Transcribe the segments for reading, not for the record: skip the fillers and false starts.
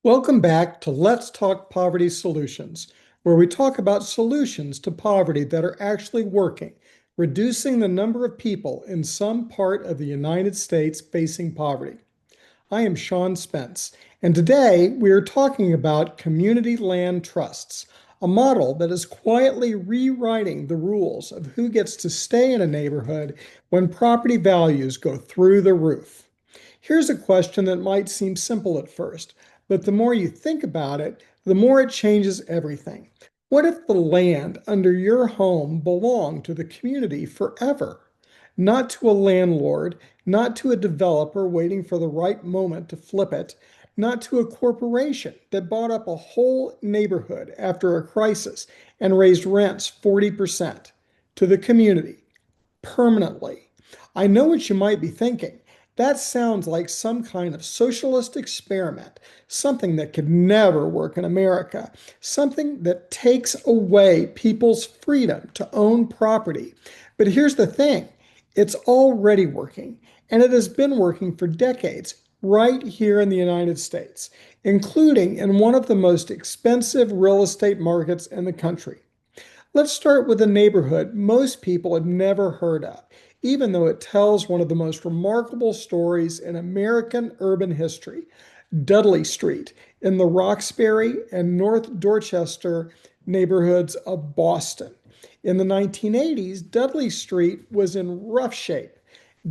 Welcome back to Let's Talk Poverty Solutions, where we talk about solutions to poverty that are actually working, reducing the number of people in some part of the United States facing poverty. I am Sean Spence, and today we are talking about community land trusts, a model that is quietly rewriting the rules of who gets to stay in a neighborhood when property values go through the roof. Here's a question that might seem simple at first, but the more you think about it, the more it changes everything. What if the land under your home belonged to the community forever? Not to a landlord, not to a developer waiting for the right moment to flip it, not to a corporation that bought up a whole neighborhood after a crisis and raised rents 40%, to the community permanently. I know what you might be thinking. That sounds like some kind of socialist experiment, something that could never work in America, something that takes away people's freedom to own property. But here's the thing, it's already working, and it has been working for decades right here in the United States, including in one of the most expensive real estate markets in the country. Let's start with a neighborhood most people have never heard of, even though it tells one of the most remarkable stories in American urban history, Dudley Street in the Roxbury and North Dorchester neighborhoods of Boston. In the 1980s, Dudley Street was in rough shape.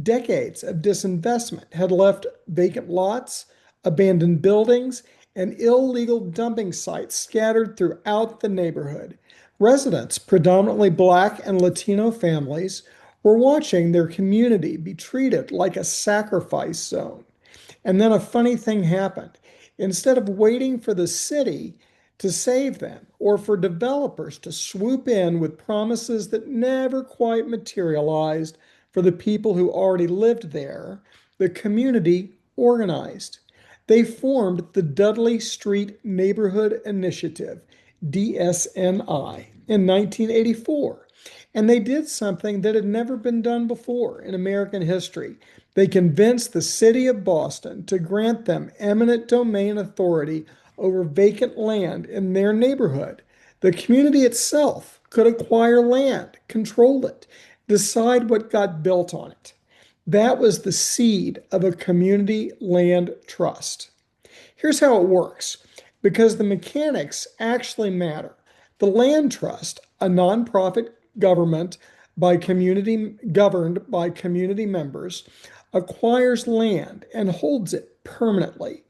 Decades of disinvestment had left vacant lots, abandoned buildings, and illegal dumping sites scattered throughout the neighborhood. Residents, predominantly Black and Latino families, were watching their community be treated like a sacrifice zone. And then a funny thing happened. Instead of waiting for the city to save them or for developers to swoop in with promises that never quite materialized for the people who already lived there, the community organized. They formed the Dudley Street Neighborhood Initiative, DSNI, in 1984. And they did something that had never been done before in American history. They convinced the city of Boston to grant them eminent domain authority over vacant land in their neighborhood. The community itself could acquire land, control it, decide what got built on it. That was the seed of a community land trust. Here's how it works because the mechanics actually matter. The land trust, a nonprofit government by community governed by community members, acquires land and holds it permanently.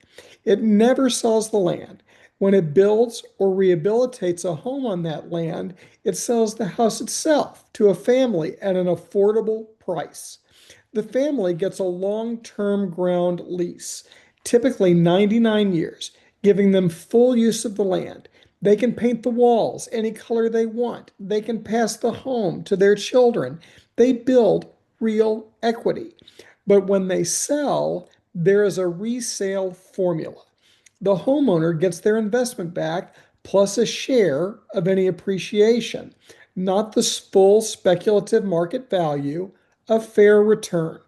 It never sells the land. When it builds or rehabilitates a home on that land, it sells the house itself to a family at an affordable price. The family gets a long-term ground lease, typically 99 years, giving them full use of the land. They can paint the walls any color they want. They can pass the home to their children. They build real equity. But when they sell, there is a resale formula. The homeowner gets their investment back plus a share of any appreciation, not the full speculative market value, a fair return.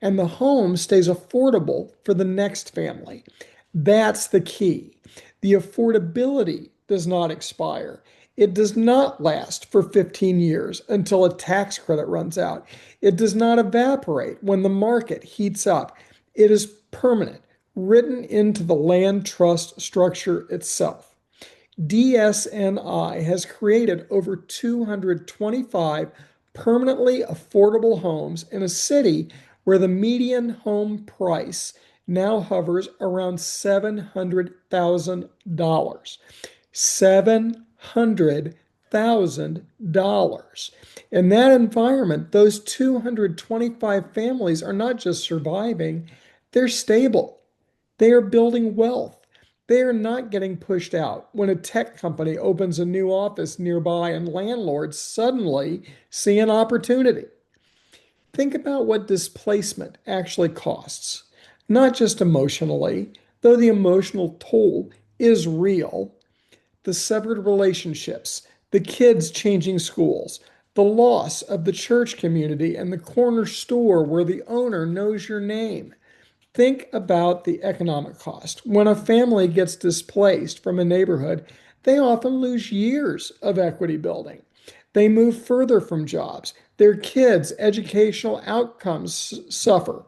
And the home stays affordable for the next family. That's the key. The affordability does not expire. It does not last for 15 years until a tax credit runs out. It does not evaporate when the market heats up. It is permanent, written into the land trust structure itself. DSNI has created over 225 permanently affordable homes in a city where the median home price now hovers around $700,000. $700,000. In that environment, those 225 families are not just surviving, they're stable. They are building wealth. They are not getting pushed out when a tech company opens a new office nearby and landlords suddenly see an opportunity. Think about what displacement actually costs, not just emotionally, though the emotional toll is real. The severed relationships, the kids changing schools, the loss of the church community and the corner store where the owner knows your name. Think about the economic cost. When a family gets displaced from a neighborhood, they often lose years of equity building. They move further from jobs. Their kids' educational outcomes suffer.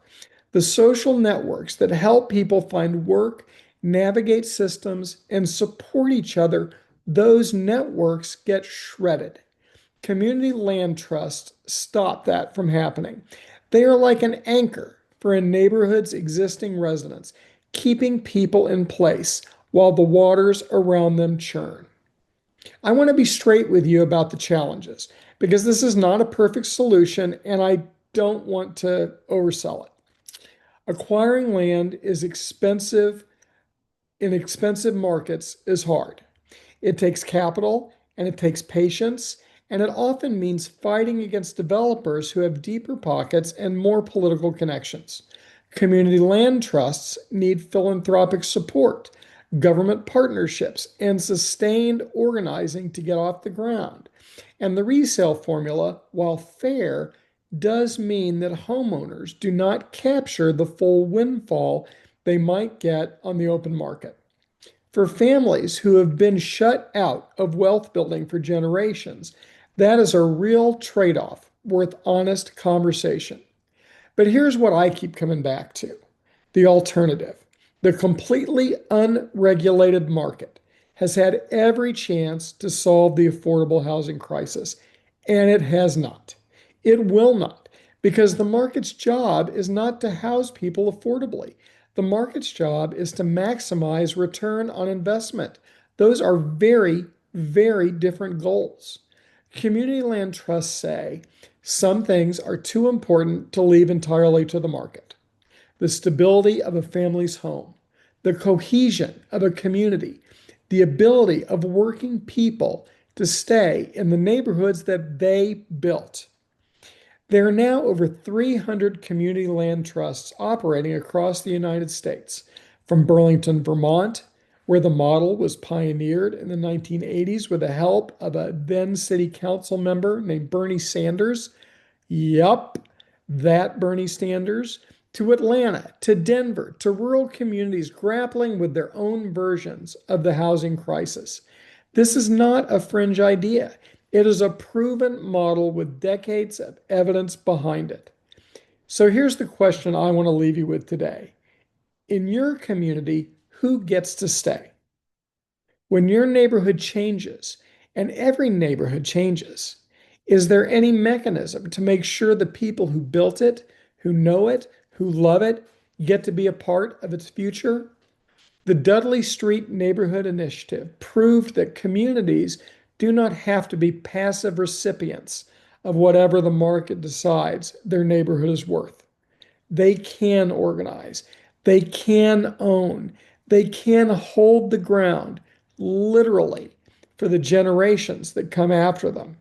The social networks that help people find work, navigate systems, and support each other, those networks get shredded. Community land trusts stop that from happening. They are like an anchor for a neighborhood's existing residents, keeping people in place while the waters around them churn. I want to be straight with you about the challenges because this is not a perfect solution and I don't want to oversell it. Acquiring land is expensive in expensive markets is hard. It takes capital and it takes patience, and it often means fighting against developers who have deeper pockets and more political connections. Community land trusts need philanthropic support, government partnerships, and sustained organizing to get off the ground. And the resale formula, while fair, does mean that homeowners do not capture the full windfall they might get on the open market. For families who have been shut out of wealth building for generations, that is a real trade off worth honest conversation. But here's what I keep coming back to the alternative. The completely unregulated market has had every chance to solve the affordable housing crisis, and it has not. It will not, because the market's job is not to house people affordably. The market's job is to maximize return on investment. Those are very, very different goals. Community land trusts say some things are too important to leave entirely to the market. The stability of a family's home, the cohesion of a community, the ability of working people to stay in the neighborhoods that they built. There are now over 300 community land trusts operating across the United States, from Burlington, Vermont, where the model was pioneered in the 1980s with the help of a then city council member named Bernie Sanders. Yup, that Bernie Sanders. To Atlanta, to Denver, to rural communities grappling with their own versions of the housing crisis. This is not a fringe idea. It is a proven model with decades of evidence behind it. So here's the question I want to leave you with today. In your community, who gets to stay? When your neighborhood changes, and every neighborhood changes, is there any mechanism to make sure the people who built it, who know it, who love it, get to be a part of its future? The Dudley Street Neighborhood Initiative proved that communities do not have to be passive recipients of whatever the market decides their neighborhood is worth. They can organize, they can own, they can hold the ground, literally, for the generations that come after them.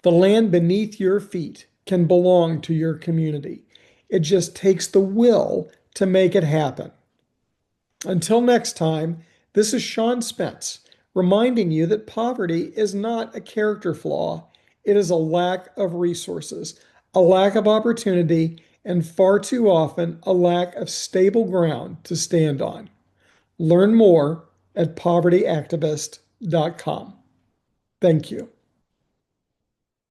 The land beneath your feet can belong to your community. It just takes the will to make it happen. Until next time, this is Sean Spence reminding you that poverty is not a character flaw. It is a lack of resources, a lack of opportunity, and far too often a lack of stable ground to stand on. Learn more at povertyactivist.com. Thank you.